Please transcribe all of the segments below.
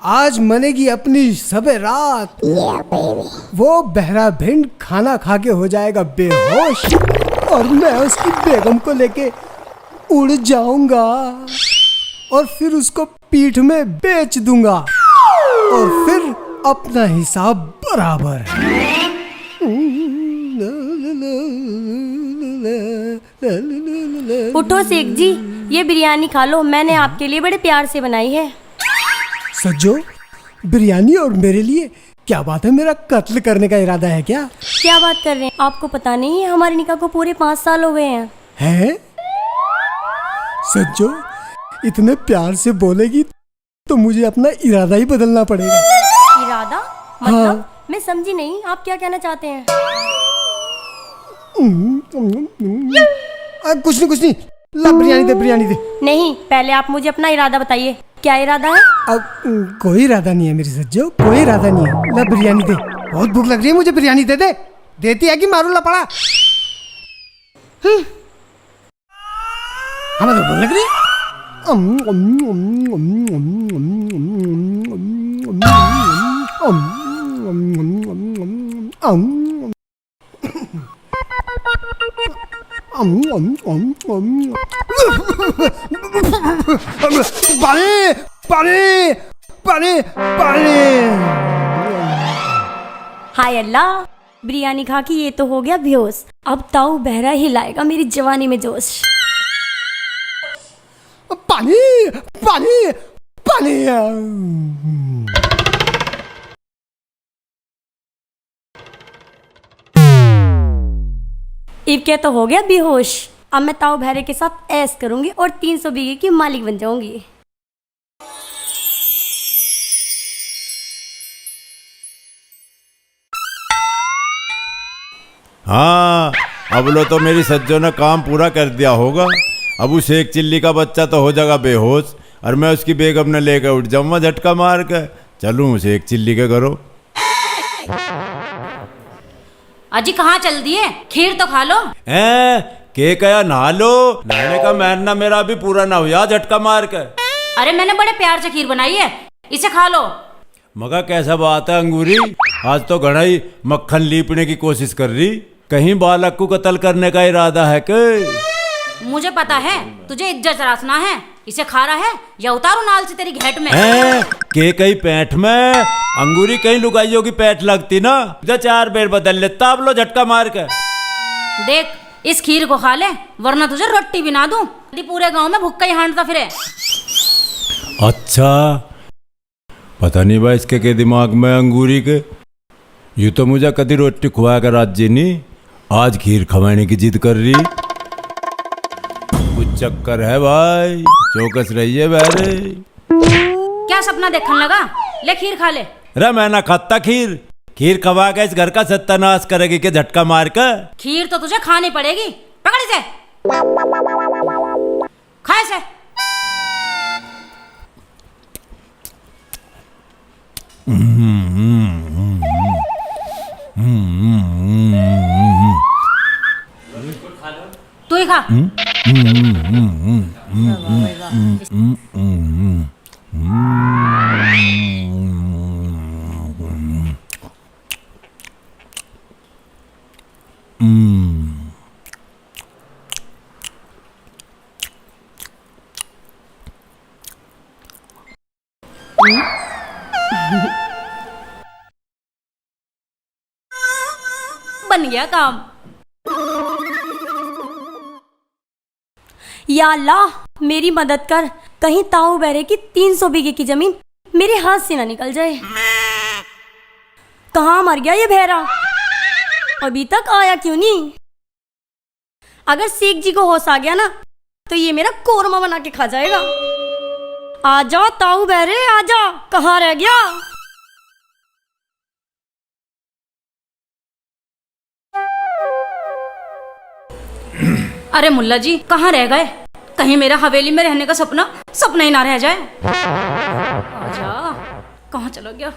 आज मनेगी अपनी सबे रात। वो बहरा भिंड खाना खा के हो जाएगा बेहोश और मैं उसकी बेगम को लेके उड़ जाऊंगा और फिर उसको पीठ में बेच दूंगा और फिर अपना हिसाब बराबर। उठो शेख जी, ये बिरयानी खा लो, मैंने आपके लिए बड़े प्यार से बनाई है। सज्जो, बिरयानी और मेरे लिए? क्या बात है, मेरा कत्ल करने का इरादा है क्या? क्या बात कर रहे हैं, आपको पता नहीं है हमारे निकाह को पूरे 5 साल हो गए हैं। हैं? सज्जो, इतने प्यार से बोलेगी तो मुझे अपना इरादा ही बदलना पड़ेगा। इरादा मतलब? हाँ। मैं समझी नहीं, आप क्या कहना चाहते हैं? कुछ नहीं, ला बिरयानी दे। नहीं, पहले आप मुझे अपना इरादा बताइए, क्या इरादा है? अब कोई इरादा नहीं है मेरी सज्जो, कोई इरादा नहीं है। ला बिरयानी दे, बहुत भूख लग रही है मुझे, बिरयानी दे दे। देती है कि मारू लपड़ा? हमें तो भूख लग रही है। पानी। हाय अल्लाह, बिरयानी खा के ये तो हो गया बेहोश। अब ताऊ बहरा ही लाएगा मेरी जवानी में जोश। पानी। इब क्या तो हो गया बेहोश। अब मैं ताऊ बहरे के साथ ऐश करूंगी और 300 बीघे की मालिक बन जाऊंगी। हाँ, अब लो तो मेरी सज्जो ने काम पूरा कर दिया होगा। अब उस एक चिल्ली का बच्चा तो हो जाएगा बेहोश और मैं उसकी बेगम ने लेकर उठ जाऊंगा झटका मार के। चलूं उसे एक चिल्ली के घरों। अजी कहाँ चल दिए? खीर तो खा लो। के कया नहा लो, नहाने का महीना मेरा अभी पूरा ना हुआ झटका मार के। अरे मैंने बड़े प्यार से खीर बनाई है, इसे खा लो। मगर कैसा बात है अंगूरी, आज तो घड़ा ही मक्खन लीपने की कोशिश कर रही। कहीं बालक को कत्ल करने का इरादा है के? मुझे पता है तुझे इज्जत रासना है। इसे खा रहा है या उतारू नाल से तेरी घेट में? के कहीं पैंठ में? अंगूरी कहीं लुगाइयों की पैंठ लगती ना, जा 4 बेर बदल लेता अब लो झटका मार के। देख, इस खीर को खा ले वरना तुझे रोटी भी ना दूं। यदि पूरे गांव में भुक्का ही हांटता फिरे। अच्छा, पता नहीं भाई इसके के दिमाग में अंगूरी के। यूं तो मुझे कभी रोटी खुआ कर राज्य नहीं, आज खीर खवाने की जिद कर रही। कुछ चक्कर है भाई, चौकस रहिए बहरे। क्या सपना देखने लगा? ले खीर खा ले। अरे मैं ना खाता खीर खवा के इस घर का सत्यानाश करेगी के झटका मार कर? खीर तो तुझे खानी पड़ेगी, पकड़ इसे, खा इसे। तू ही खा। बन गया काम। या अल्लाह, मेरी मदद कर, कहीं ताऊ बहरे की 300 बीघे की जमीन मेरे हाथ से ना निकल जाए। कहाँ मर गया ये बहरा, अभी तक आया क्यों नहीं? अगर शेख जी को होश आ गया ना तो ये मेरा कोरमा बना के खा जाएगा। आजा ताऊ बहरे आजा, कहाँ रह गया? अरे मुल्ला जी कहाँ रह गए? कहीं मेरा हवेली में रहने का सपना ही ना रह जाए। आजा, कहाँ चला गया?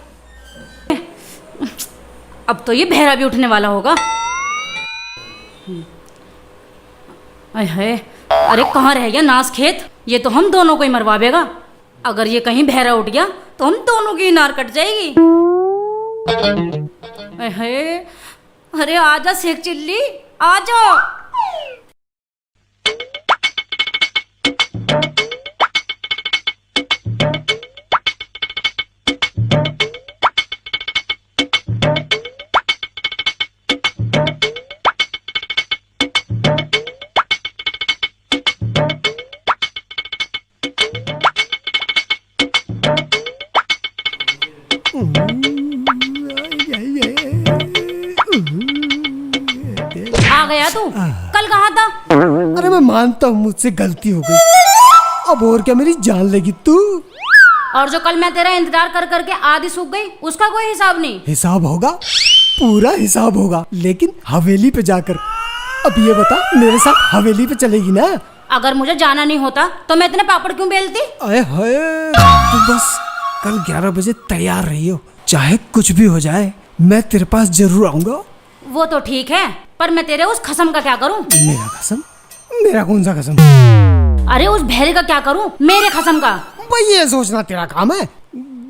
अब तो ये बहरा भी उठने वाला होगा। अरे अरे कहाँ रह गया नास खेत? ये तो हम दोनों को ही मरवावेगा। अगर ये कहीं बहरा उठ गया तो हम दोनों की नार कट जाएगी। अरे अरे आजा शेख चिल्ली, आजा। आ गया तू? कल कहाँ था? अरे मैं मानता हूँ मुझसे गलती हो गई, अब और क्या मेरी जान लेगी तू? और जो कल मैं तेरा इंतजार कर करके आधी सूख गई, उसका कोई हिसाब नहीं। हिसाब होगा, पूरा हिसाब होगा, लेकिन हवेली पे जाकर। अब ये बता, मेरे साथ हवेली पे चलेगी ना? अगर मुझे जाना नहीं होता तो मैं इतने पापड़ क्यों बेलती? अरे हाय, तू बस कल 11 बजे तैयार रही हो, चाहे कुछ भी हो जाए मैं तेरे पास जरूर आऊंगा। वो तो ठीक है, पर मैं तेरे उस कसम का क्या करूं? मेरा कसम? मेरा कौन सा कसम? अरे उस भैरे का क्या करूं? मेरे कसम का। भाई ये सोचना तेरा काम है।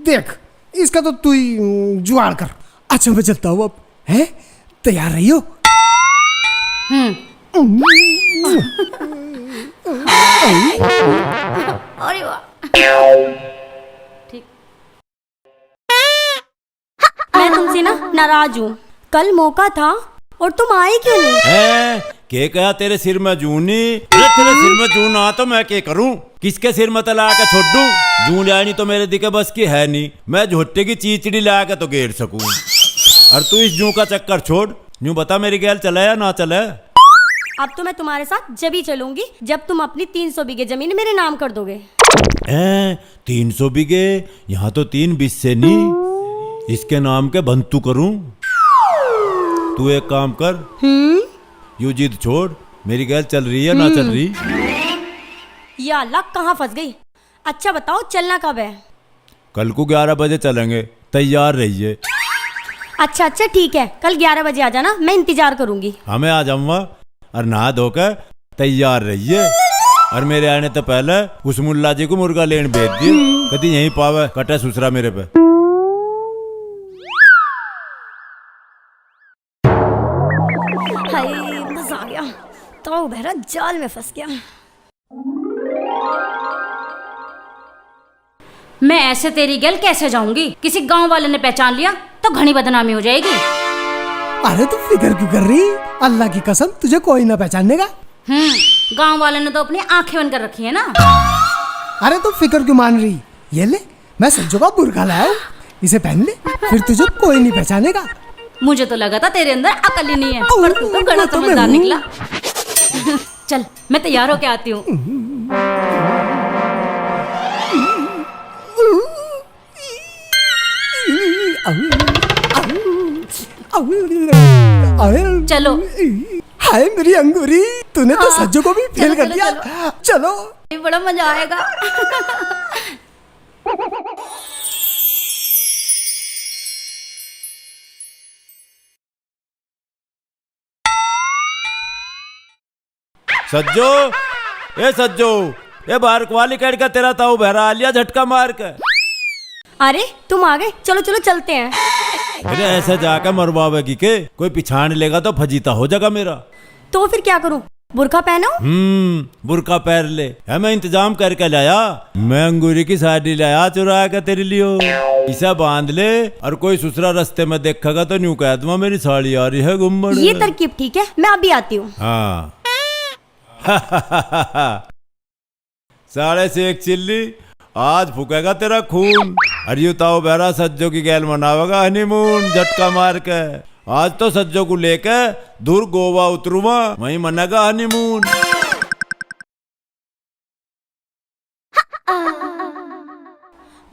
देख, इसका तो तू ही जुगाड़ कर। अच्छा मैं चलता हूँ अब, है? तैयार रही हो? अरे वाह, ठीक। मैं तुमसे ना नाराज हूँ। कल मौका था और तुम आए क्यों नहीं? है के कहा तेरे सिर में जूनी? अरे तेरे सिर में जून आ तो मैं क्या करूं? किसके सिर में तला के छोड़ दूं? जून लानी तो मेरे दिखे बस की है नहीं। मैं झोटे की चीचड़ी ला के तो घेर सकूं। और तू इस जू का चक्कर छोड़, यूं बता मेरी गैल चला या ना चला? अब तो मैं तुम्हारे साथ जब ही चलूंगी जब तुम अपनी 300 बीघे जमीन मेरे नाम कर दोगे। 300 बीघे? यहाँ तो 3 बिस्से नहीं, इसके नाम के बंतु करूं। तू एक काम कर, यू जिद छोड़, मेरी गैल चल रही है ना चल रही? या अल्लाह, कहाँ फंस गई? अच्छा बताओ, चलना कब है? कल को 11 बजे चलेंगे, तैयार रहिए। अच्छा अच्छा ठीक है, कल 11 बजे आ जाना, मैं इंतजार करूंगी। हमें आ जाऊंगा और नहा धोकर तैयार रहिए। और मेरे आने तो पहले उस मुल्ला जी को मुर्गा लेन भेज दिए, कभी यहीं पावे कटे सुसरा मेरे पे। हाय मजा आ गया, तो बहरा जाल में फंस गया। मैं ऐसे तेरी गैल कैसे जाऊंगी? किसी गांव वाले ने पहचान लिया तो घनी बदनामी हो जाएगी। अरे तू फिक्र क्यों कर रही? अल्लाह की कसम तुझे कोई ना पहचानेगा। गांव वाले ने तो अपनी आंखें बंद कर रखी है ना। अरे तू फिक्र क्यों मान रही? ये ले, मैं सज्जो का बुर्का लाया हूँ, इसे पहन ले, फिर तुझे कोई नहीं पहचानेगा। मुझे तो लगा था तेरे अंदर अकल ही नहीं है, पर तू तो बड़ा समझदार निकला। चल मैं तैयार होके आती हूँ। चलो। हाय मेरी अंगूरी, तूने तो सज्जो को भी फेल कर दिया। चलो, बड़ा मजा आएगा। सज्जो, ए सज्जो, ए बाहर वाली कड़ का तेरा ताऊ बहरा आ लिया झटका मार के। अरे तुम आ गए, चलो चलो चलते हैं। अरे ऐसे जाकर मरवावेगी के? कोई पिछाड़ लेगा तो फजीता हो जाएगा मेरा। तो फिर क्या करूं? बुर्का पहनो? बुर्का पहन ले, है मैं इंतजाम करके लाया। मैं अंगूरी की साड़ी लाया चुरा कर तेरे लिए। इसे बांध ले, और कोई दूसरा रास्ते में देखेगा तो न्यू कह दूंगा मेरी साड़ी आ रही है गुम्मड़। ये तरकीब ठीक है, मैं अभी आती हूँ। हाँ। साढ़े से एक चिल्ली, आज फूकेगा तेरा खून। अरे यू ताऊ बहरा सज्जो की गैल मनावेगा हनीमून झटका मार के। आज तो सज्जो को लेके दूर गोवा उतरूंगा, वहीं मनेगा हनीमून।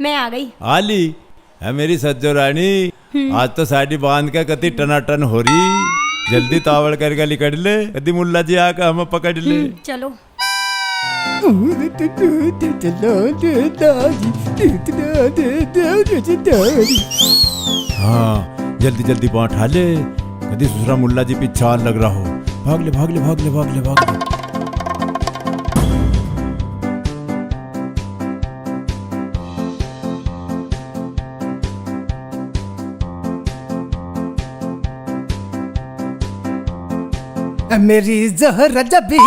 मैं आ गई। आली है मेरी सज्जो रानी, आज तो साड़ी बांध के कति टनाटन हो रही। जल्दी तावड़ करके निकल ले, कदी मुल्ला जी आकर हमें पकड़ ले। चलो। हाँ जल्दी जल्दी बांटा ले, कभी दूसरा मुल्ला जी पीछे लग रहा हो। भाग ले भाग ले भाग ले भाग ले भाग ले। मेरी ज़हरा जबी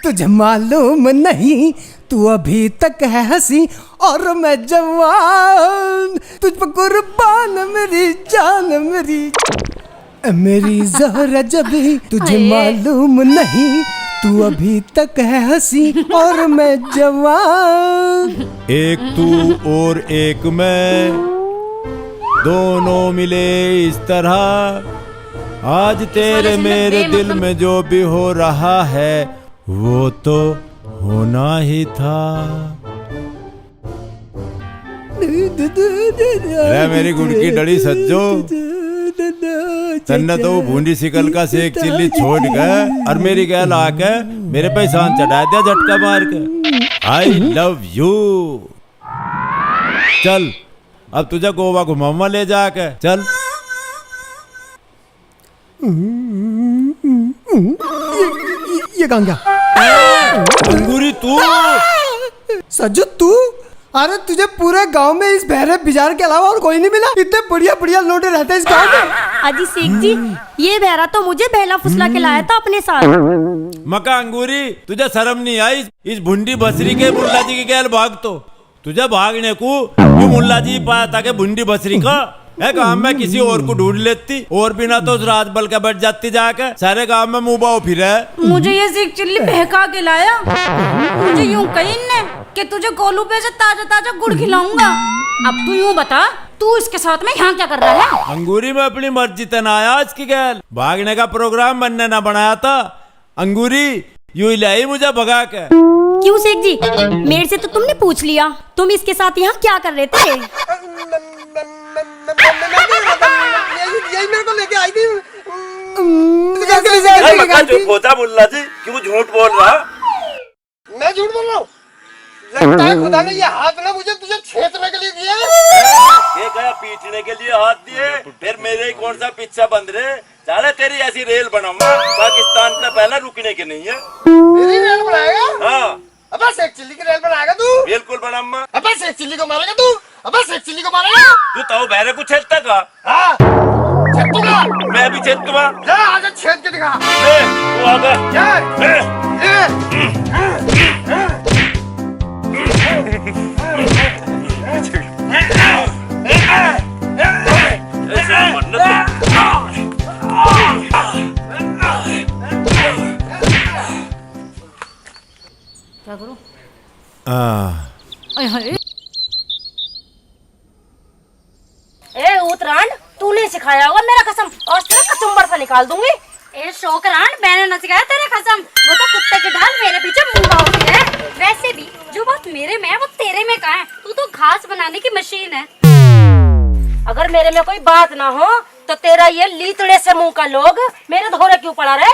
तुझे मालूम नहीं, तू अभी तक है हंसी और मैं जवान, तुझ पर कुर्बान मेरी जान मेरी। मेरी ज़हरा जबी तुझे मालूम नहीं, तू अभी तक है हंसी और मैं जवान। एक तू और एक मैं, दोनों मिले इस तरह, आज तेरे मेरे दिल में जो भी हो रहा है वो तो होना ही था। अरे मेरी गुड़की डड़ी सज्जो, तन्ने तो बूंदी सिकल का सेक चिल्ली छोड़ गए और मेरी गैल आके मेरे पे शान चढ़ा दिया झटका मार के। I love you. चल अब तुझे गोवा घुमाऊंगा ले जाके, चल। ये कहाँ गया? अंगूरी तू? सज्जू तू? अरे तुझे पूरे गांव में इस बहरे बिजार के अलावा और कोई नहीं मिला? इतने बढ़िया बढ़िया लोटे रहते हैं इस गांव में। अजी शेख जी, ये बहरा तो मुझे बहला फुसला के लाया था अपने साथ। मका अंगूरी, तुझे शर्म नहीं आई इस भुंडी बसरी के मुल्ला जी की गैल भाग तो? तुझे भागने को ये मुल्ला जी पाया था कि भुंडी बसरी का है गांव में किसी और को ढूंढ लेती, और बिना तो रात बल के बैठ जाती जाके, सारे गांव में मुंह बाव फिरे। मुझे ये सेक चिल्ली बहका के लाया। मुझे यूं कही ने कि तुझे गोलू पे से ताजा ताजा गुड़ खिलाऊंगा। अब तू यूं बता, तू इसके साथ में यहाँ क्या कर रहा है? अंगूरी में अपनी मर्जी से ना आया इसकी गैल, भागने का प्रोग्राम बनने ना बनाया था। अंगूरी यूं लाई मुझे भगा के। क्यों शेख जी, मेरे से तो तुमने पूछ लिया, तुम इसके साथ यहाँ क्या कर रहे थे? यही मेरे को लेके आई थी। मुल्ला जी क्यों झूठ बोल रहा? मैं झूठ बोल रहा हूँ? लगता है खुदा ने ये हाथ ना मुझे तुझे छेदने के लिए दिया। ये गया पीटने के लिए हाथ दिए, फिर मेरे ही कौन सा पीछा बंद रहे। चाले तेरी ऐसी रेल बनाऊंगा पाकिस्तान का पहला रुकने की नहीं है। मेरी रेल बनाएगा? हाँ। अबे शेख चिल्ली की रेल बनाएगा तू? बिल्कुल बनाऊंगा। अबे शेख चिल्ली को मारेगा तू? अबे शेख चिल्ली को मारेगा? तू तो बहरे को छेदता का? हाँ। छेदूंगा। मैं भी छेद दूंगा। जा आगे छेद के दिखा। ले, तू आगे। क्या करूं? ए उत्तरायण, तूने सिखाया होगा मेरा कसम, और सिर्फ कचुम्बर से निकाल दूंगी। ए शौकरान, मैंने न सिखाया तेरे कसम, वो तो कुत्ते की ढाल मेरे पीछे मुंगा होती है। वैसे भी जो बात मेरे में है वो तेरे में कहाँ है? तू तो घास बनाने की मशीन है। अगर मेरे में कोई बात ना हो तो तेरा ये लीतड़े से मुंह का लोग मेरे धोरे क्यों पड़ा रहे?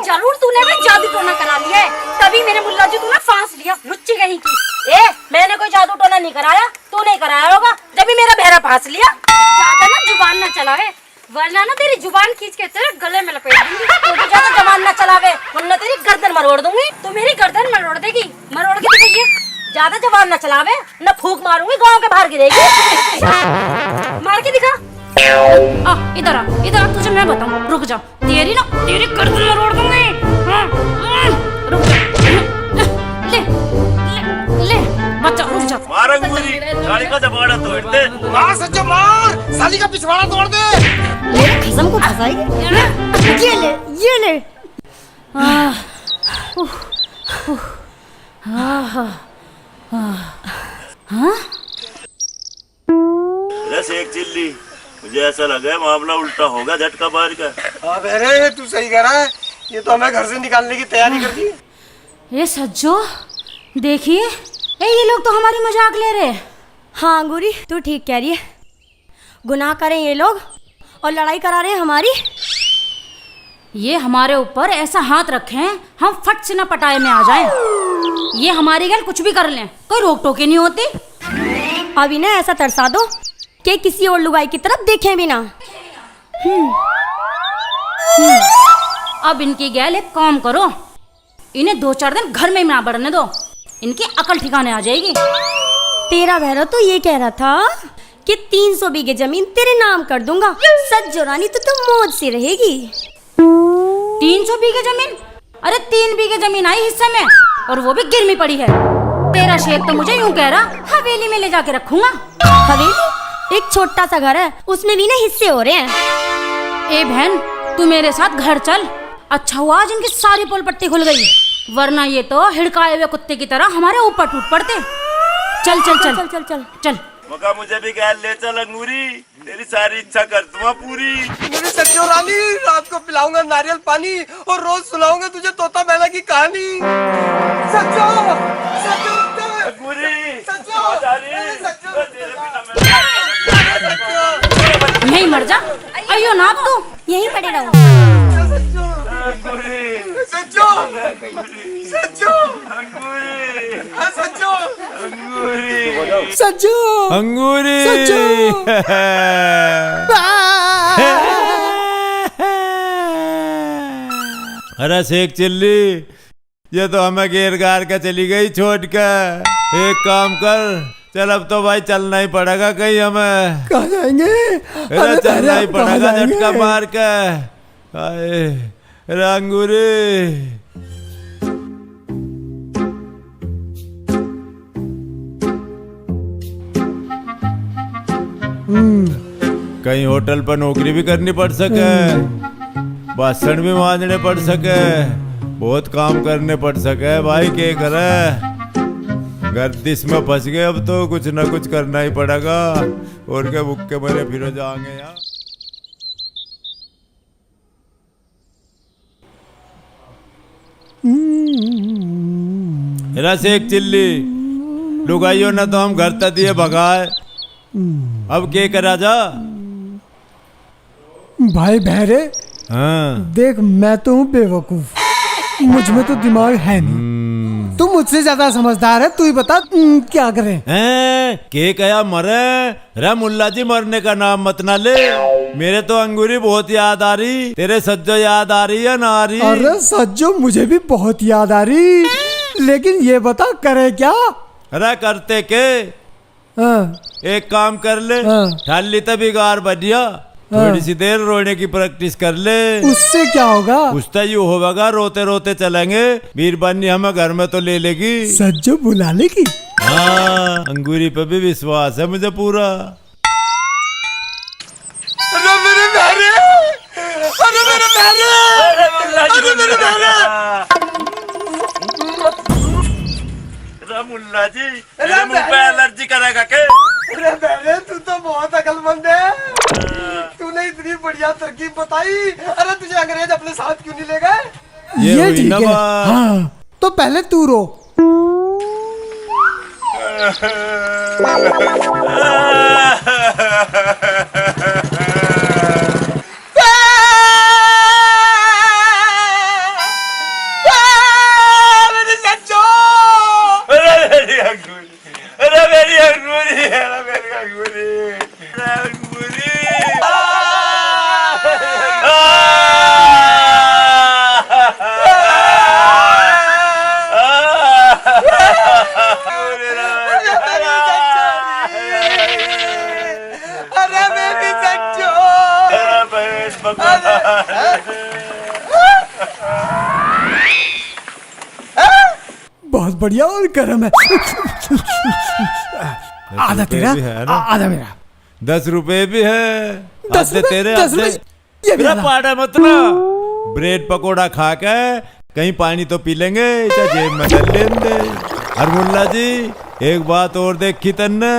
जरूर तूने भी जादू टोना करा लिया है, तभी मेरे मुल्ला जी तूने फांस लिया, लुच्ची कहीं की। ए, मैंने कोई जादू टोना नहीं कराया, तूने कराया होगा जब भी मेरा बहरा फांस लिया। ज्यादा ना जुबान न चलावे, वरना ना तेरी जुबान खींच के तेरे गले में लपेट दूंगी। तू तो ज्यादा जबान न चलावे, वरना तेरी गर्दन मरोड़ दूंगी। तो मेरी गर्दन मरोड़ देगी, मरोड़ के दिखाइए। ज्यादा जबान न चलावे, न फूक मारूंगी, गांव के बाहर गिरेगी। मार के दिखा। इधर आ, तुझे मैं बताऊं। रुक जा, तेरी गर्दन मरोड़ दूंगी। रुक जा, ले बच्चा, रुक जा। मार अंगूरी, साली का जबाड़ा तोड़ दे। मार सच्चा मार, साली का पिछवाड़ा तोड़ दे। मेरे खसम को फंसाएगी। ये ले। शेख चिल्ली, मुझे ऐसा लगा है मामला उल्टा होगा झटका मार का। हाँ बहरे, तू सही कह रहा है, ये तो हमें घर से निकालने की तैयारी कर दी है। ये सज्जो देखिए, ये लोग तो हमारी मजाक ले रहे हैं। हाँ अंगूरी, तू ठीक कह रही है। गुनाह करें ये लोग और लड़ाई करा रहे हैं हमारी। ये हमारे ऊपर ऐसा हाथ रखें हम फट से न पटाए में आ जाएं। ये हमारी गल कुछ भी कर लें, कोई रोक टोके नहीं होती। अब इन्हें ऐसा तरसा दो कि किसी और लुगाई की तरफ देखें भी ना। अब इनकी गैल एक काम करो, इन्हें 2-4 दिन घर में ही ना बढ़ने दो, इनकी अकल ठिकाने आ जाएगी। तेरा भैरव तो ये कह रहा था कि 300 बीघे जमीन तेरे नाम कर दूंगा, सज्जो रानी तो मौज से रहेगी। 300 बीघे जमीन? अरे 3 बीघे जमीन आई हिस्से में, और वो भी गिरमी पड़ी है। तेरा शेख तो मुझे यूं कह रहा हवेली में ले जाके रखूंगा। हवेली? एक छोटा सा घर है, उसमें भी ना हिस्से हो रहे हैं। ए बहन, तू मेरे साथ घर चल। अच्छा हुआ आज इनकी सारी पोल पट्टी खुल गई, वरना ये तो हिड़काए हुए कुत्ते की तरह हमारे ऊपर टूट पड़ते। चल चल चल चल चल चल चल। मका मुझे भी गैल ले चल अंगूरी, तेरी सारी इच्छा कर दूंगा पूरी। मेरी सच्चो रानी, रात को पिलाऊंगा नारियल पानी और रोज सुनाऊंगा तुझे तोता मैना की कहानी। सच्चो, सच्चो, अंगूरी, सच्चो, यहीं मर जा, अयो ना तू यहीं पड़े रहो। सच्चो, सच्चो, सच्चो, सच्चो, अंगूरी। अरे शेख चिल्ली, ये तो हमें घेर घार के चली गई छोड़ के। एक काम कर, चल अब तो भाई चलना ही पड़ेगा कहीं हमें। कहाँ जाएंगे? अरे चलना ही कहाँ पड़ेगा जाएंगे? झटका मार के। अरे अंगूरी, कहीं होटल पर नौकरी भी करनी पड़ सके, बासन भी मांजने पड़ सके, बहुत काम करने पड़ सके। भाई क्या करे, गर्दिश में फंस गए, अब तो कुछ ना कुछ करना ही पड़ेगा। और क्या भूखे मरे फिर जाएंगे यार। शेख चिल्ली, लुगाइयो ना तो हम घर तक दिए भगाए, अब क्या करा जा। भाई बहरे, हाँ देख मैं तो हूँ बेवकूफ, मुझ में तो दिमाग है नहीं। तू मुझसे ज्यादा समझदार है, तू ही बता क्या करें। के कया मरे? रे मुल्ला जी, मरने का नाम मत ना ले। मेरे तो अंगूरी बहुत याद आ रही, तेरे सज्जो याद आ रही है ना आ रही? अरे सज्जो, मुझे भी बहुत याद आ रही, लेकिन ये बता करे क्या? अरे करते के, हाँ, एक काम कर ले, हाँ। ठाली तभी गार बढ़िया, थोड़ी सी देर रोने की प्रैक्टिस कर ले। उससे क्या होगा? उसता यू होगा, रोते रोते चलेंगे, बीरबानी हमें घर में तो ले लेगी। सज्जो बुला लेगी? हाँ, अंगूरी पे भी विश्वास है मुझे पूरा। अरे मेरे प्यारे, अरे मेरे प्यारे, अरे मेरे प्यारे। मुल्ला जी, मेरे मुंह पे एलर्जी करेगा के? अरे बहरे, तू तो बहुत अकलमंद है, तूने इतनी बढ़िया तरकीब बताई। अरे तुझे अंग्रेज अपने साथ क्यों नहीं ले गए? ये हुई ठीक ना है। बात। हाँ, तो पहले तू रो। बहुत बढ़िया और गर्म है। आधा तेरा, भी है ना? आधा मेरा। 10 रुपए भी है, 10 आधे रुपए, तेरे 10 आधे। रुपए, ये भी मेरा आधा। पाड़ा मत ना, ब्रेड पकोड़ा खा के कहीं पानी तो पी लेंगे, चाहे जेब में डाल लेंगे। और मुल्ला जी, एक बात और देखी तन्ने,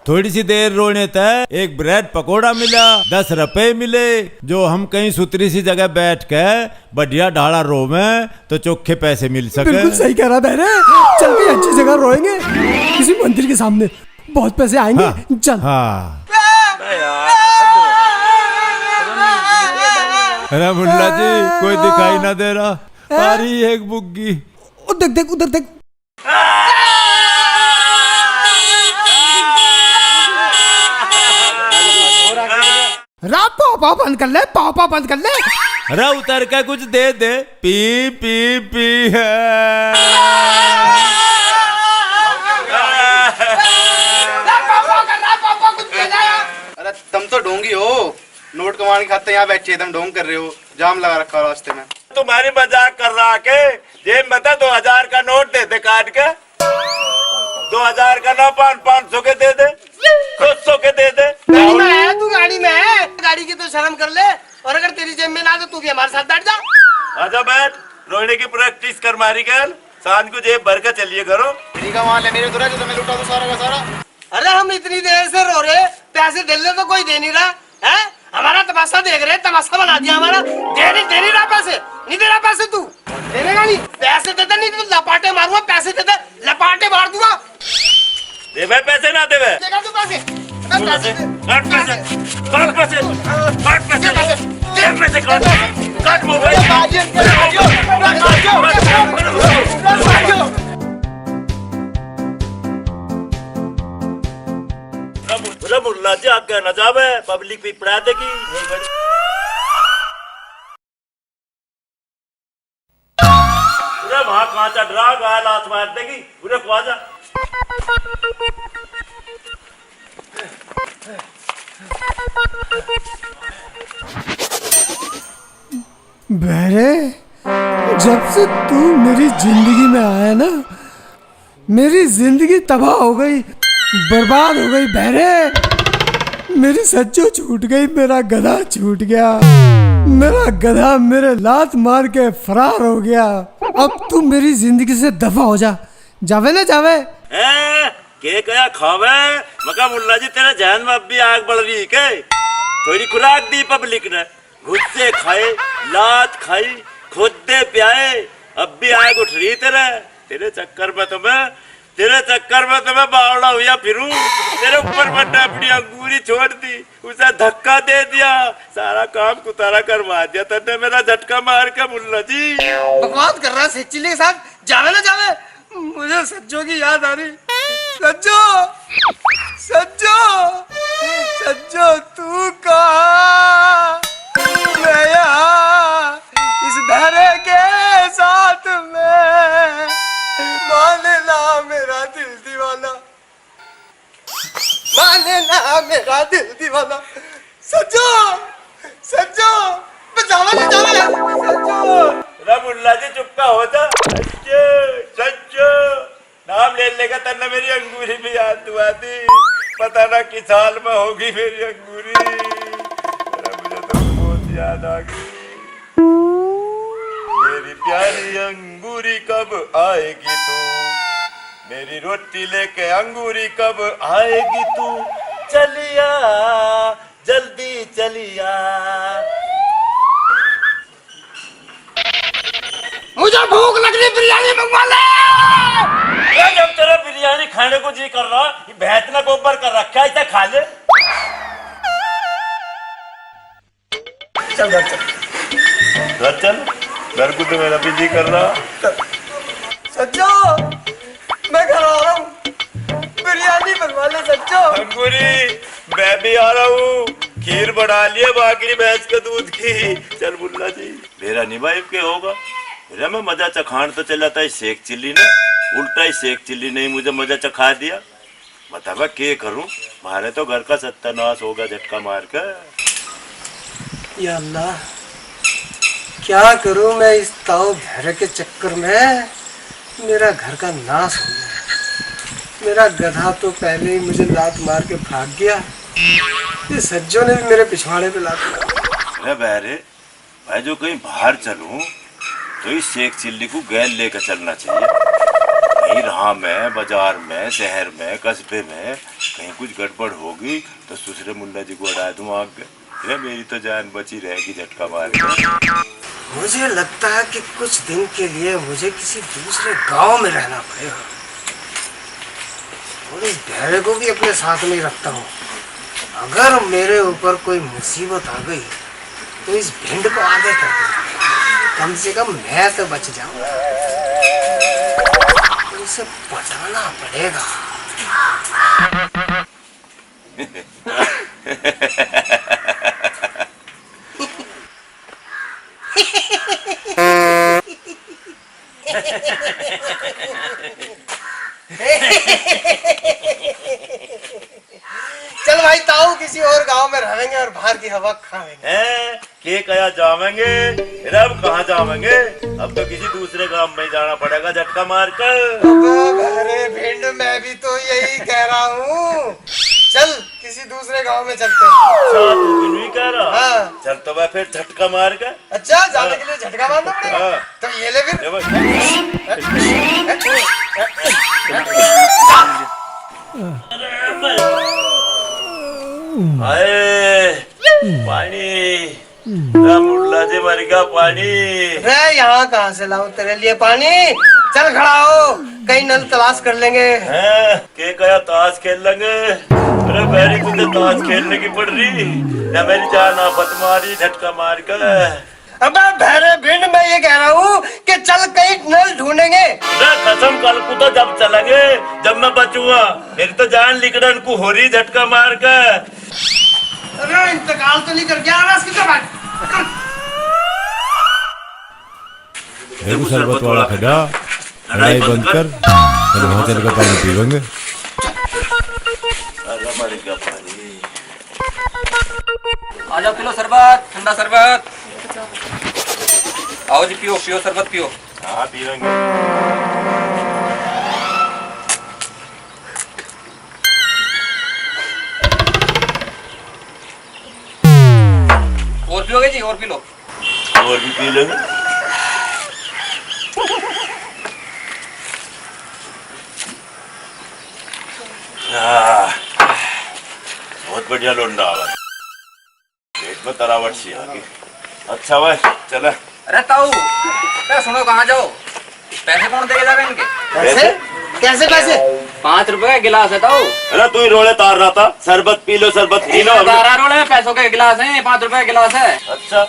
थोड़ी सी देर रोने तक एक ब्रेड पकोड़ा मिला, 10 रुपए मिले, जो हम कहीं सुतरी सी जगह बैठ के बढ़िया ढाड़ा रो में तो चोखे पैसे मिल सके। बिल्कुल सही कह रहा बहरे, चल के अच्छी जगह रोएंगे, किसी मंदिर के सामने, बहुत पैसे आएंगे। हाँ, चल। हाँ। अरे मुल्ला जी, कोई दिखाई ना दे रहा, आ रही है एक बुग्गी। देख देख उधर देख। रा पापा बंद कर ले, पापा बंद कर ले। अरे उतर के कुछ दे दे, पी पी पी है। अरे तुम तो ढोंगी हो, नोट कमाने खाते यहाँ बैठे तुम ढोंग कर रहे हो, जाम लगा रखा हो रास्ते में। तुम्हारी मजाक कर रहा के जेब में था 2000 का नोट दे दे काट के। 2000 का ना 500 के दे दे, 200 के दे दे। गाड़ी में है तू, गाड़ी में है, गाड़ी की तो शर्म कर ले। और अगर तेरी जेब में ना तो तू भी हमारे साथ बैठ जा। आजा बैठ, रोने की प्रैक्टिस कर मारी गल। शाम को जेब भर के चलिए घरों। फ्री का माल है मेरे उधर, जो मैं लुटा दूं सारा का सारा। अरे हम इतनी देर से रो रहे, पैसे दे ले तो कोई दे नहीं रहा है। हमारा तमाशा देख रहे, तमाशा बना दिया हमारा। दे नहीं रहा पैसे, नहीं दे रहा पैसे तू, देनेगा नहीं। पैसे दे दे, नहीं तो लपाटे मारूंगा। पैसे दे दे, लपाटे मार दूंगा। देवे पैसे ना देवे, देगा तू पैसे? पैसे काट पैसे, काट पैसे, काट पैसे, जेब में से काट, काट मोबाइल। अरे मुल्ला जी आप कहना चाहे पब्लिक भी पढ़ा देगी। अरे वहाँ कांचा डरा गाय लात मार देगी, पूरे ख्वाजा। बहरे, जब से तू मेरी जिंदगी में आया ना, मेरी जिंदगी तबाह हो गई, बर्बाद हो गई। बहरे, मेरी सच्चो छूट गई, मेरा गधा छूट गया। मेरा गधा मेरे लात मार के फरार हो गया। अब तू मेरी जिंदगी से दफा हो जा, जावे ना जावे। के कया खावे मका मुल्ला जी, तेरे जहन में अब भी आग बढ़ रही के? थोड़ी खुराक दी पब्लिक ने, गुस्से खाए, लात खाई, खुद दे प्याए, अब भी आग उठ रही तेरे चक्कर में तो मैं बावड़ा हुआ फिरूं। तेरे ऊपर मैंने अपनी अंगूरी छोड़ दी, उसे धक्का दे दिया, सारा काम कुतारा करवा दिया तन्ने मेरा झटका मार के। मुल्ला जी बकवास कर रहा है चिल्ली के साथ, जावे ना जावे। मुझे सज्जो की याद आ रही। सज्जो, सज्जो, सज्जो तू कहाँ? मैं यहाँ इस बहरे के साथ में, माने ना मेरा दिल दीवाना, माने ना मेरा दिल दीवाना। सज्जो, सज्जो, बचावा ना जावे सज्जो। मुल्ला जी चुपका होता। सच्चो नाम ले लेगा तन्ने मेरी अंगूरी भी याद दुआती, पता ना किस हाल में होगी मेरी अंगूरी। मुझे तो बहुत याद आ गई, मेरी प्यारी अंगूरी कब आएगी तू, मेरी रोटी लेके अंगूरी कब आएगी तू, चलिया जल्दी चलिया। मुझे भूख लग रही, बिरयानी मंगवा ले। जब तेरा बिरयानी खाने को जी कर रहा, ये भैंस ने गोबर कर रखा है, इसे खा ले। चल घर चल, घर चल, घर को तो मेरा भी जी कर रहा। सच्चो मैं घर आ रहा हूँ, बिरयानी बनवा ले सच्चो। अंगूरी मैं भी आ रहा हूँ, खीर बना लिया बाकी भैंस के दूध की। चल मुल्ला जी, मेरा निभाई के होगा, मेरा मैं मजा चखान तो चला था शेख चिल्ली ने, उल्टा ही शेख चिल्ली ने मुझे मजा चखा दिया। बतावा क्या करूं, मारे तो घर का सत्यानाश होगा झटका मार कर। या अल्लाह, क्या करूं मैं इस ताऊ भैरे के चक्कर में, मेरा घर का नाश हो गया। मेरा गधा तो पहले ही मुझे लात मार के भाग गया, ये सज्जों ने भी मेरे पिछवाड़े पे लात मारा। अरे बहरे मैं जो कहीं बाहर चलूं तो इस शेख चिल्ली को गैल लेकर चलना चाहिए। कहीं राह में, बाजार में, शहर में, कस्बे में कहीं कुछ गड़बड़ होगी तो दूसरे मुल्ला जी को उड़ा दूं आग। मेरी तो जान बची रहेगी झटका मार के। मुझे लगता है कि कुछ दिन के लिए मुझे किसी दूसरे गांव में रहना पड़ेगा और इस भैरे को भी अपने साथ में ही रखता हूँ। अगर मेरे ऊपर कोई मुसीबत आ गई तो इस भिंड को आगे कर दूँ, कम से कम मैं तो बच जाऊँ। तो उसे पटाना पड़ेगा। चल भाई ताऊ किसी और गांव में रहेंगे और बाहर की हवा खाएंगे। के कया जावेंगे, अब कहाँ जावेंगे, अब तो किसी दूसरे गांव में जाना पड़ेगा झटका मार कर। अरे भिंड मैं भी तो यही कह रहा हूँ, चल किसी दूसरे गांव में चलते हैं। अच्छा तू भी नहीं कह रहा? हाँ। चल तो मैं फिर झटका मार कर। अच्छा जाने के लिए झटका मारना पड़ेगा। हाँ। तो ये ले फिर। ये बस। आए पानी, मुल्ला जी मर गया पानी। रे यहाँ कहाँ से लाऊं तेरे लिए पानी? चल खड़ा हो, कहीं नल तलाश कर लेंगे। के कया ताश खेल लेंगे। अरे मेरी तुझे ताश खेलने की पड़ रही या मेरी जान आफत मारी झटका मार कर। अबे भैरे भिंड मैं ये कह रहा हूँ कि चल कहीं नल ढूंढेंगे। कसम कल को तो जब चलेंगे जब मैं बचूंगा, मेरी तो जान लिकड़न को हो रही झटका मार कर। अरे इंतकाल तो नहीं कर गया शरबत वाला खड़ा लड़ाई बंद कर, चल वहाँ चल कर पानी पीवेंगे। आ जाओ, पिलो शरबत, ठंडा शरबत। आओ जी पियो पियो शरबत पियो। हाँ पीवेंगे। और पियोगे जी? और पी लो। और भी पी लेंगे। बहुत बढ़िया लोंडा आवा, पेट में तरावट सी आ गई। अच्छा भाई चले। अरे ताऊ सुनो, कहाँ जाओ? पैसे कौन देगा जावे इनके? पैसे? कैसे पैसे? 5 रुपए का गिलास है ताऊ। अरे तू ही रोले तार रहा था, शरबत पी लो शरबत पी लो। 12 रोले पैसों के गिलास है, 5 रुपए का गिलास है। अच्छा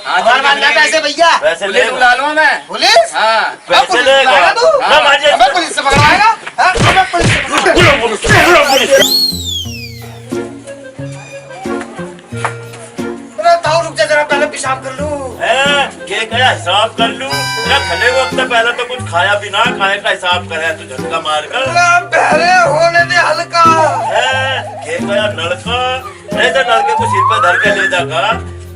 पैसे भैया? पैसे पुलिस ले बुला लूँ मैं। पुलिस? हाँ पैसे लेगा तू? ना मारिए। अबे पुलिस से पकड़वाएगा? हाँ? अबे पुलिस से पकड़वाएगा? अरे ताऊ रुक जा जरा, पहले पेशाब कर लूं। के कया हिसाब कर लूं? खले वक्त पहले तो कुछ खाया भी ना, खाए का हिसाब करे तो झटका मार कर। बहरे होने दे हल्का। के कया नलका, ऐसा नलके को सिर पे धर के ले जागा,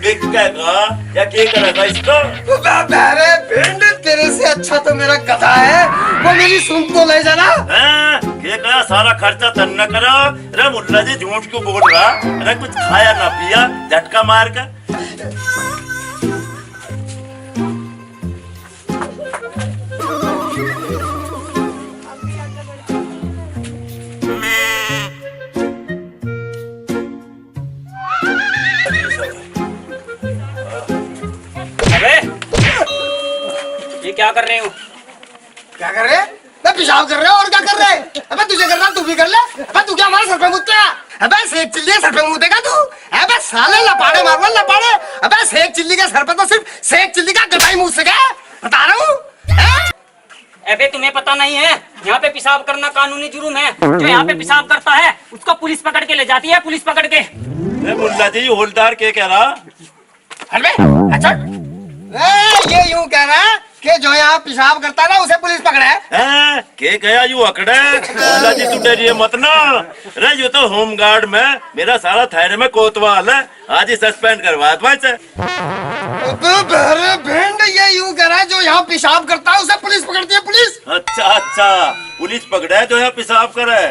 बिकेगा या के करेगा इसको? बहरे भिंड तेरे से अच्छा तो मेरा गधा है, वो मेरी सुन तो ले जाना। के कया सारा खर्चा तन न करा। अरे मुल्ला जी झूठ क्यों बोल रहा? अरे कुछ खाया ना पिया, झटका मार कर। अबे ये क्या कर रहे हो? क्या कर रहे? मैं पेशाब कर रहे हो और क्या कर रहे? अबे तुझे करना तू भी कर ले। अबे तू क्या हमारे सर पे मुतता है? अबे शेख चिल्ली सर पे मुतेगा तू? अबे साले लपाड़े मारो लपाड़े। अबे शेख चिल्ली के सर पे तो सिर्फ शेख चिल्ली का गठाई मुंह से गया, बता रहा हूँ। अबे तुम्हें पता नहीं है, यहाँ पे पेशाब करना कानूनी जुर्म है। जो यहाँ पे पेशाब करता है उसको पुलिस पकड़ के ले जाती है, पुलिस पकड़ के। मुल्ला जी होलदार के कह रहा? अच्छा ये यूं कह रहा है कि जो यहाँ पेशाब करता है ना उसे पुलिस पकड़े। के गया यू अकड़े? मुल्ला जी तू डरिए मत ना। अरे ये तो होम गार्ड में मेरा सारा थाने में कोतवाल है, आज ही सस्पेंड करवा दो इसे। बहरे भिंड ये यूं कह रहा है जो यहाँ पेशाब करता है उसे पुलिस पकड़ती है, पुलिस। अच्छा अच्छा पुलिस पकड़े जो यहाँ पेशाब करे।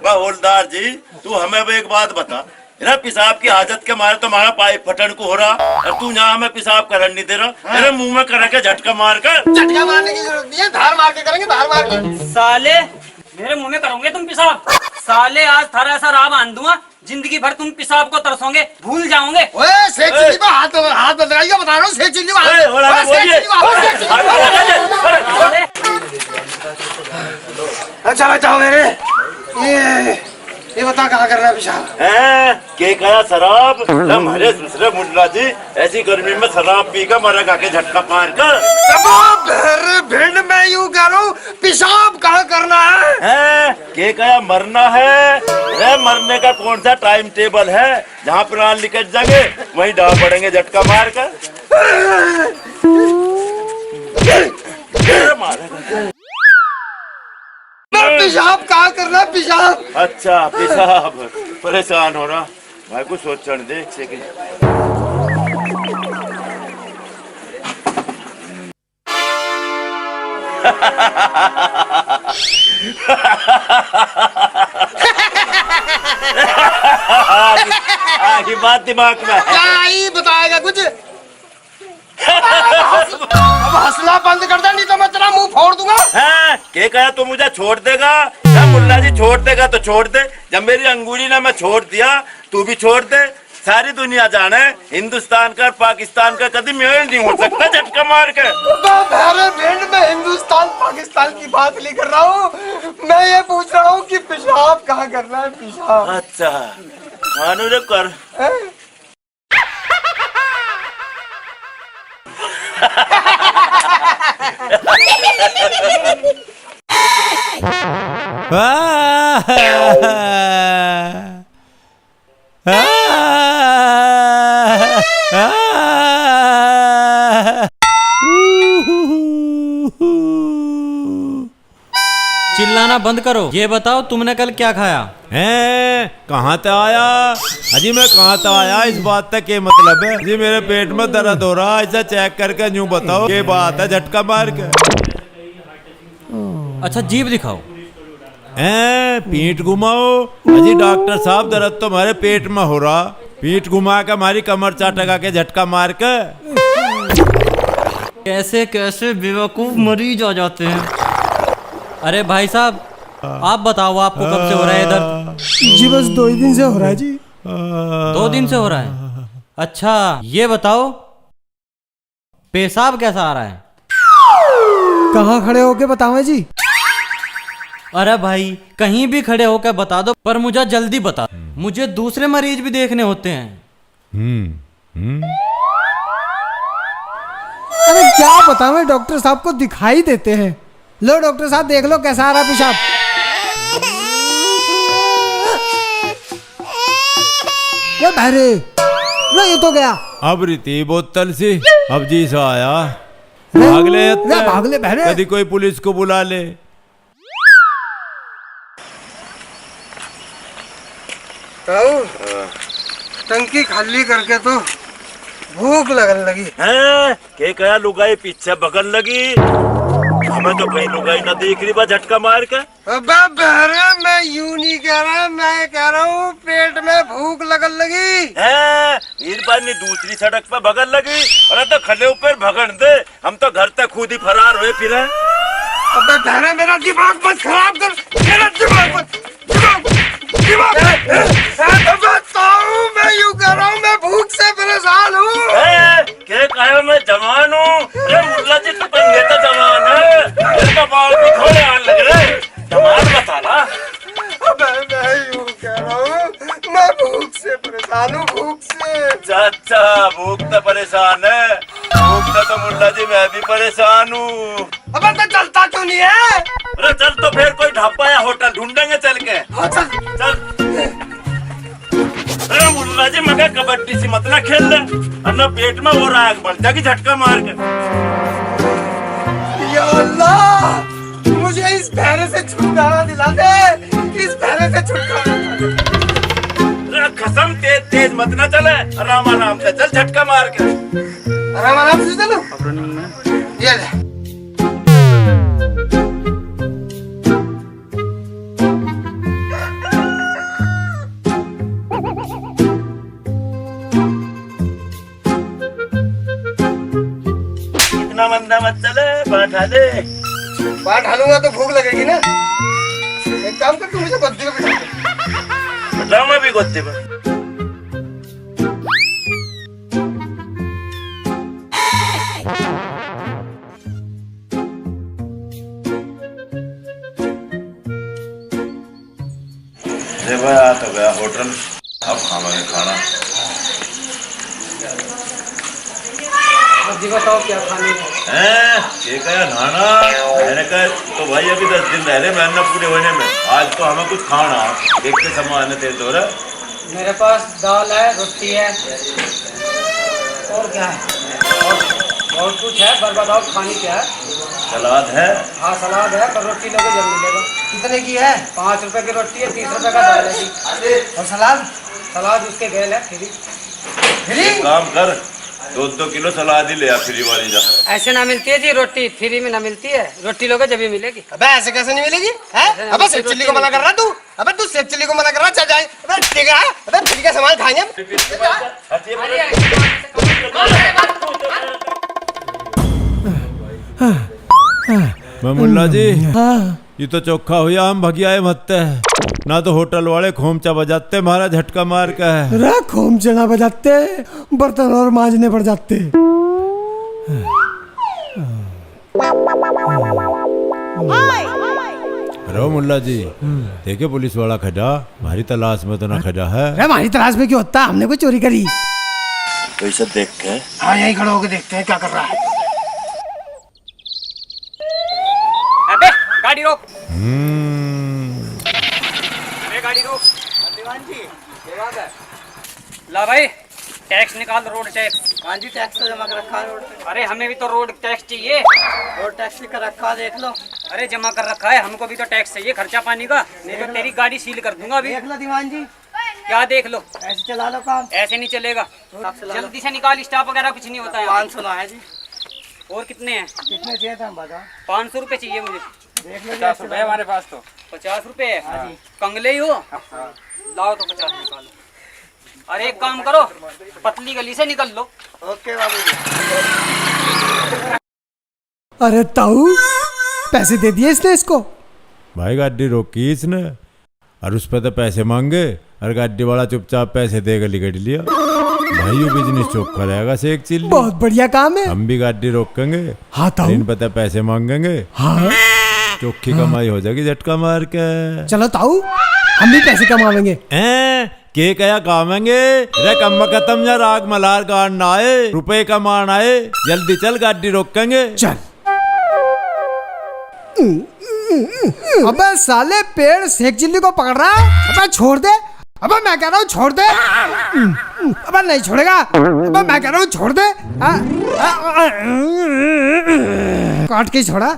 वाह होलदार जी तू हमें अब एक बात बता, ना पेशाब की हाजत के मारे तो हमारा पाइप फटन को हो रहा और तू यहाँ हमें पेशाब करने नहीं दे रहा। मेरे मुंह में करके झटका मार कर। झटका मारने की जरूरत नहीं है, धार मार के करेंगे, धार मार के। साले मेरे मुंह में करोगे तुम पेशाब? साले आज थारा ऐसा राह बांध दूंगा, जिंदगी भर तुम पेशाब को तरसोगे, भूल जाओगे। ओए शेख चिल्ली पे हाथ बदलाइए, बता रहा हूँ शेख चिल्ली अच्छा बताओ मेरे ये बता कहाँ करना है पेशाब? के कहा शराब? हमारे दूसरे मुल्ला जी ऐसी गर्मी में शराब पी कर मरा के झटका मार कर। भिंड मैं यूं कह रहा हूँ पेशाब कहाँ करना है? के कहा मरना है? मरने का कौन सा टाइम टेबल है? जहाँ प्राण निकल जाएंगे वहीं डाल पड़ेंगे झटका मार कर। मारेगा अच्छा पेशाब परेशान हो रहा भाई को सोचने दे एक सेकंड। आगे बात दिमाग में है। क्या ही बताएगा कुछ? अब हंसना बंद कर दे, नहीं तो मैं तेरा मुंह फोड़ दूंगा। हाँ, क्या कहा तू मुझे छोड़ देगा? क्या मुल्ला जी छोड़ देगा तो छोड़ दे। जब मेरी अंगूरी ने मैं छोड़ दिया तू भी छोड़ दे। सारी दुनिया जाने हिंदुस्तान का और पाकिस्तान का कभी मेल नहीं हो सकता झटका मार के। मेरे भिंड में हिंदुस्तान पाकिस्तान की बात नहीं कर रहा हूँ, मैं ये पूछ रहा हूँ कि पेशाब कहाँ करना है, पेशाब। अच्छा मानो रे कर। चिल्लाना बंद करो। ये बताओ तुमने कल क्या खाया? हैं कहाँ से आया? अजी मैं कहाँ से आया इस बात तक के मतलब है जी मेरे पेट में दर्द हो रहा ऐसा चेक करके यूं बताओ ये बात है झटका मार के। अच्छा जीभ दिखाओ। हैं पीठ घुमाओ। अजी डॉक्टर साहब दर्द तो हमारे पेट में हो रहा पीठ घुमा के हमारी कमर चाटका के झटका मार के। कैसे कैसे बेवकूफ मरीज आ जाते हैं। अरे भाई साहब आप बताओ आपको कब से हो रहा है दर्द? जी बस 2 दिन से हो रहा है जी। 2 दिन से हो रहा है? अच्छा ये बताओ पेशाब कैसा आ रहा है? कहाँ खड़े होके बताओ जी? अरे भाई कहीं भी खड़े होकर बता दो पर मुझे जल्दी बता दो। मुझे दूसरे मरीज भी देखने होते हैं। अरे क्या बताओ डॉक्टर साहब को दिखाई देते हैं। लो डॉक्टर साहब देख लो कैसा आ रहा पेशाब। ये बहरे लो ये तो गया। अब रीति बोतल से अब जी सा आया भाग ले बहरे। कभी कोई पुलिस को बुला ले। टंकी खाली करके तो भूख लगने लगी। हैं क्या कहा लुगाई पीछे बगल लगी? हमें तो कहीं लुगाई ना देख रही बा झटका मार के। अबे बहरे मैं यूं नहीं कह रहा, मैं कह रहा हूँ पेट में भूख लगन लगी। वीरबानी दूसरी सड़क पे भगन लगी। अरे तो खले ऊपर भगन दे हम तो घर तक खुद ही फरार हुए फिर। अबे बहरे मेरा दिमाग मत खराब कर, मेरा दिमाग मैं यूं कह रहा हूँ मैं भूख से परेशान हूँ। क्या कहा मैं जवान हूँ? अरे मुल्ला जी तो पंगे तो जवान है मेरे तो बाल भी थोड़े आने लग रहे। जवान बता ना। अबे मैं यूं कह रहा हूँ मैं भूख से परेशान हूँ, भूख से। अच्छा भूख तो परेशान है। भूख से तो मुल्ला जी मैं भी परेशान हूँ। अबे तो चलता क्यों नहीं है? अरे चल तो फिर कोई ढाबा या होटल ढूंढेंगे चल के। हाँ चल चल। अरे मुल्ला जी मगर कबड्डी सी मत ना खेल ले अन्ना पेट में हो रहा है बढ़ जाके झटका मार के। या अल्लाह मुझे इस बहरे से छुटकारा दिला दे, इस बहरे से छुटकारा दिला दे। अरे कसम तेज तेज मत ना चले आराम आराम से चल झटका मार के। आराम आराम से चलो। ये ले मंदा मत चले बैठा ले। बाहर ढालूंगा तो भूख लगेगी ना। एक काम कर तू मुझे गद्दे पे बिठा दे। बताओ मैं भी गद्दे पे। अरे भाई आ तो गया होटल अब खावांगे खाना। जी बताओ क्या खाने ये कहा नाना मैंने कहा तो भाई अभी 10 दिन रह रहे महीना पूरे होने में आज तो हमें कुछ खाना देखते सामान थे तो मेरे पास दाल है, रोटी है और क्या है और बहुत कुछ है, पर बताओ खानी क्या है? सलाद है। हाँ सलाद है, पर रोटी लोगे जब मिलेगा। कितने की है? 5 रुपए की रोटी है, 30 रुपए का दाल है। और सलाद? सलाद उसके गेल है फ्री। फ्री? काम कर, 2 किलो सलाद ही ले आ फ्री वाली जा। ऐसे ना मिलती है जी रोटी, फ्री में ना मिलती है। रोटी लोगे जब भी मिलेगी। अबे ऐसे कैसे नहीं मिलेगी? हैं? अबे सेब चिल्ली को मना कर रहा तू? अबे तू सेब चिल्ली को मना कर रहा? चल जाए। अबे ठीक है, अबे फ्री का सामान खाएंगे मैं मुल्ला जी, हाँ ये तो चोखा हुआ हम भगियाए मत है ना, तो होटल वाले खोमचा बजाते महाराज झटका मार का है। रे खोम चना बजाते, बर्तन और मांजने पड़ जाते। रो मुल्ला जी, देखे पुलिस वाला खड़ा, हमारी तलाश में तो ना खड़ा है। अरे हमारी तलाश में क्यों होता, हमने कोई चोरी करी? तो इसे देख के हाँ यही खड़ा होकर देखते हैं क्या कर रहा है। अबे गाड़ी रोक। अरे गाड़ी रोक। दीवान जी, ये बात है। ला भाई, टैक्स निकाल, रोड टैक्स। हाँ जी, टैक्स तो जमा कर रखा है रोड पे। अरे हमें भी तो रोड टैक्स चाहिए। रोड टैक्स भी कर रखा है, देख लो। अरे जमा कर रखा है, हमको भी तो टैक्स चाहिए खर्चा पानी का, नहीं तो तेरी गाड़ी सील कर दूंगा अभी। देख लो दीवान जी, क्या देख लो? ऐसे चला लो काम। ऐसे नहीं चलेगा, जल्दी से निकाल, स्टाफ वगैरह कुछ नहीं होता है। 500 ना है जी। और कितने हैं? कितने चाहिए था हम बताओ। 500 रुपए चाहिए मुझे। देख लो 50 रुपए हमारे पास तो। 50 रुपए है? कंगले ही हो? लाओ तो 50 निकालो। अरे एक काम करो, पतली गली से निकल लो। ओके बाबू जी। अरे ताऊ, पैसे दे दिए इसने इसको? भाई गाड़ी रोकी इसने और उस पर तो पैसे मांगे, और गाड़ी वाला चुपचाप पैसे देकर लिकट लिया। भाई ये बिजनेस चौका रहेगा सेक चिल्ली। बहुत बढ़िया काम है। हम भी गाड़ी रोकेंगे, हाँ ताऊ। इन पता पैसे मांगेंगे, हाँ चौखी कमाई हो जाएगी झटका मार के। चलो ताऊ, हम भी पैसे कमावेंगे। के कया कामेंगे रे, कम खत्म या राग मलार गाड़ ना आए, रुपए कमान आए, जल्दी चल गाड़ी रोकेंगे। चल। अबे साले पेड़ शेख चिल्ली को पकड़ रहा है। अबे छोड़ दे, अबे मैं कह रहा हूँ छोड़ दे। अबे नहीं छोड़ेगा, अबे मैं कह रहा हूँ छोड़ दे। काट के छोड़ा।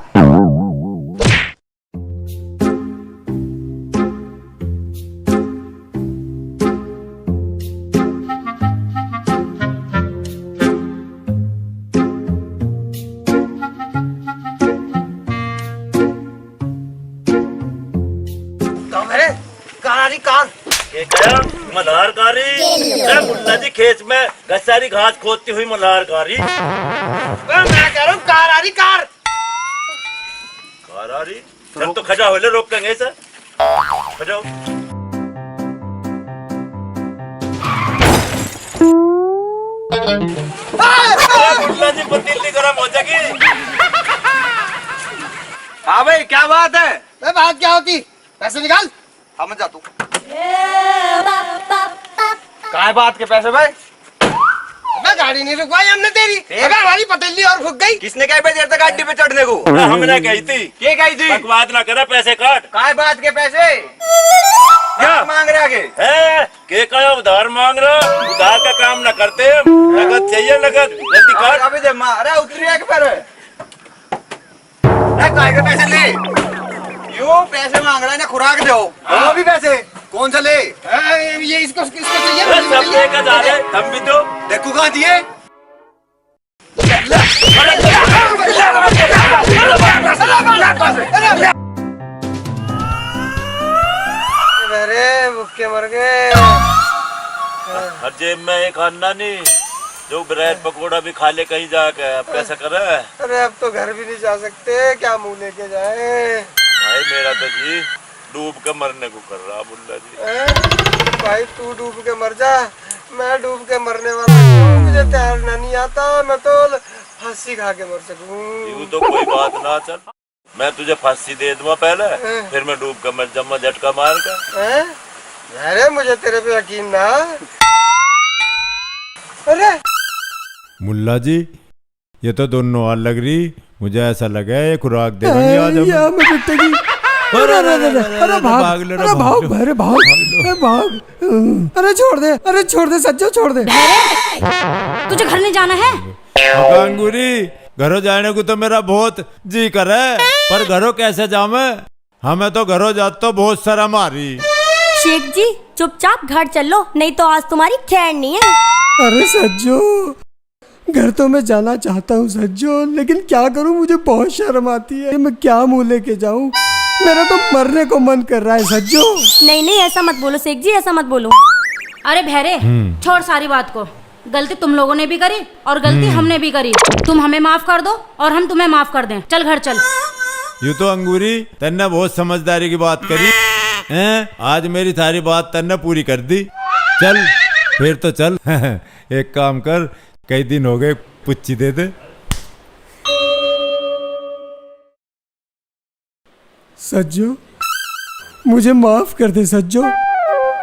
मल्हारकारी मुल्ला जी, खेत में सारी घास खोदती हुई मल्हारकारी। मैं कह रहा हूँ कार आ रही, कार आ रही। चल तो खजा हो ले, रोकेंगे सर, खजाओ। मुल्ला जी पतीली गरम हो जाएगी। हाँ भाई क्या बात है? बात क्या होती? पैसे निकाल। हाँ मैं जाता हूँ। काय बात के पैसे भाई? अबे गाड़ी नहीं रुकवाई हमने तेरी। अबे हमारी पतीली और फूक गई। किसने कहा पे देर तक गाड़ी पे चढ़ने को? हमने कही थी। क्या कही थी? बकवास ना करे, पैसे काट। काय बात के पैसे? क्या मांग रहे आगे? के कहा उधार मांग रहा? उधार का काम न करते हम, नगद चाहिए, नगद जल्दी काट। अबे दे अरे उतरिए के पर। काय के पैसे ले? क्यों पैसे मांग रहा है ना, खुराक दो। वो भी पैसे कौन सा ले? ये इसको चाहिए। सब लेकर जा रहे, हम भी तो देखो कहाँ दिए। अरे भूखे मर गए। हर जेब में एक अन्ना नहीं, जो ब्रेड पकोड़ा भी खा ले कहीं जाके। अब कैसा करे? अरे अब तो घर भी नहीं जा सकते, क्या मुंह लेके जाए? भाई मेरा तो जी डूब के मरने को कर रहा मुल्ला जी। भाई तू डूब के मर जा, मैं डूब के मरने वाला हूँ। मुझे तैरना नहीं आता, मैं तो फांसी खा के मर सकूं। यूं तो कोई बात ना, चल मैं तुझे फांसी दे दूंगा पहले, फिर मैं डूब कर मर जाऊंगा झटका मार कर। अरे मुझे तेरे पे यकीन ना। अरे मुल्ला जी, ये तो दोनों आल लग रही, मुझे ऐसा लगा ये खुराक दे देंगे आज हम। अरे भाग, अरे भाग, अरे भाग, अरे छोड़ दे, अरे छोड़ दे सज्जो, छोड़ दे। तुझे घर नहीं जाना है? काका अंगूरी, घरों जाने को तो मेरा बहुत जी करे, पर घरों कैसे जावे? हमें तो घरों जात तो बहुत शर्म आ रही। शेख जी चुपचाप घर चल लो, नहीं तो आज तुम्हारी खैर नहीं है। अरे सज्जो, घर तो मैं जाना चाहता हूँ सज्जो, लेकिन क्या करूँ, मुझे बहुत शर्म आती है। मैं क्या मुंह लेके जाऊँ? मेरा तो मरने को मन कर रहा है सज्जो। नहीं नहीं ऐसा मत बोलो शेख जी, ऐसा मत बोलो। अरे भैरे, छोड़ सारी बात को। गलती तुम लोगों ने भी करी और गलती हमने भी करी। तुम हमें माफ कर दो और हम तुम्हें माफ कर दें। चल घर चल। यूँ तो अंगूरी तन्ने बहुत समझदारी की बात करी हैं? आज मेरी सारी बात तन्ने पूरी कर दी। चल फिर तो चल। एक काम कर, कई दिन हो गए, पुच्ची दे दे। सज्जो मुझे माफ कर दे सज्जो,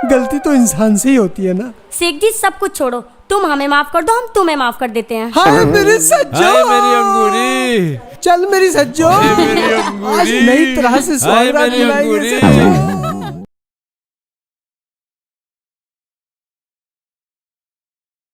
गलती तो इंसान से ही होती है ना। शेख जी सब कुछ छोड़ो, तुम हमें माफ कर दो, हम तुम्हें माफ कर देते हैं। हाय मेरी सज्जो, हाय मेरी अंगूरी, चल मेरी सज्जो, हाय मेरी अंगूरी, आज नई तरह से हाय स्वागत मेरी मिलाएंगे अंगूरी। सज्जो।